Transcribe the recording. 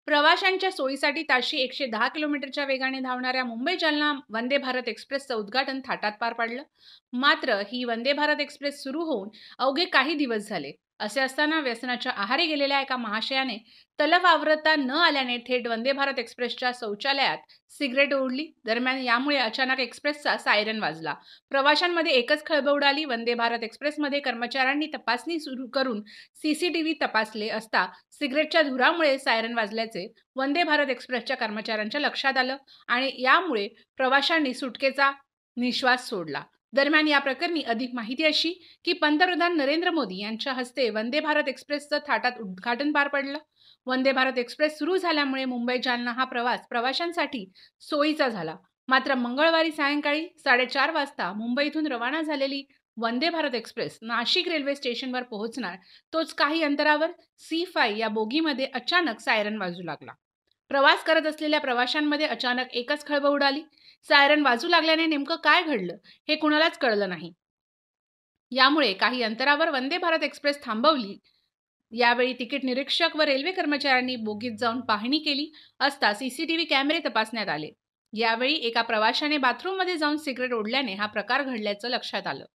प्रवाशांच्या सोयीसाठी ताशी 110 किलोमीटरच्या वेगाने धावणाऱ्या मुंबई-जालना वंदे भारत एक्सप्रेसचं उद्घाटन थाटात पार पडलं. मात्र ही वंदे भारत एक्सप्रेस सुरू होऊन अवघे काही दिवस झाले. असे असताना व्यसनाच्या आहारी गेलेल्या एका महाशयाने तलफ आवरता न आल्याने थेट वंदे भारत एक्सप्रेसच्या शौचालयात सिगरेट ओढली. दरम्यान यामुळे अचानक एक्सप्रेसचा सायरन वाजला. प्रवाशांमध्ये एकच खळबळ उडाली. वंदे भारत एक्सप्रेसमध्ये कर्मचाऱ्यांनी तपासणी सुरू करून सीसीटीव्ही तपासले असता सिगरेटच्या धुरामुळे सायरन वाजल्याचे वंदे भारत एक्सप्रेसच्या कर्मचाऱ्यांच्या लक्षात आलं आणि यामुळे प्रवाशांनी सुटकेचा निश्वास सोडला. दरम्यान या प्रकरणी अधिक माहिती अशी की पंतप्रधान नरेंद्र मोदी यांच्या हस्ते वंदे भारत एक्सप्रेसचं थाटात उद्घाटन पार पडलं. वंदे भारत एक्सप्रेस सुरू झाल्यामुळे मुंबई जालना हा प्रवास प्रवाशांसाठी सोयीचा झाला. मात्र मंगळवारी सायंकाळी 4:30 वाजता मुंबईतून रवाना झालेली वंदे भारत एक्सप्रेस नाशिक रेल्वे स्टेशनवर पोहोचणार तोच काही अंतरावर C5 या बोगीमध्ये अचानक सायरन वाजू लागला. प्रवास करत असलेल्या प्रवाशांमध्ये अचानक एकच खळबळ उडाली. सायरन वाजू लागल्याने नेमकं काय घडलं हे कुणालाच कळलं नाही. यामुळे काही अंतरावर वंदे भारत एक्सप्रेस थांबवली. यावेळी तिकीट निरीक्षक व रेल्वे कर्मचाऱ्यांनी बोगीत जाऊन पाहणी केली असता सीसीटीव्ही कॅमेरे तपासण्यात आले. यावेळी एका प्रवाशाने बाथरूममध्ये जाऊन सिगरेट ओढल्याने हा प्रकार घडल्याचं लक्षात आलं.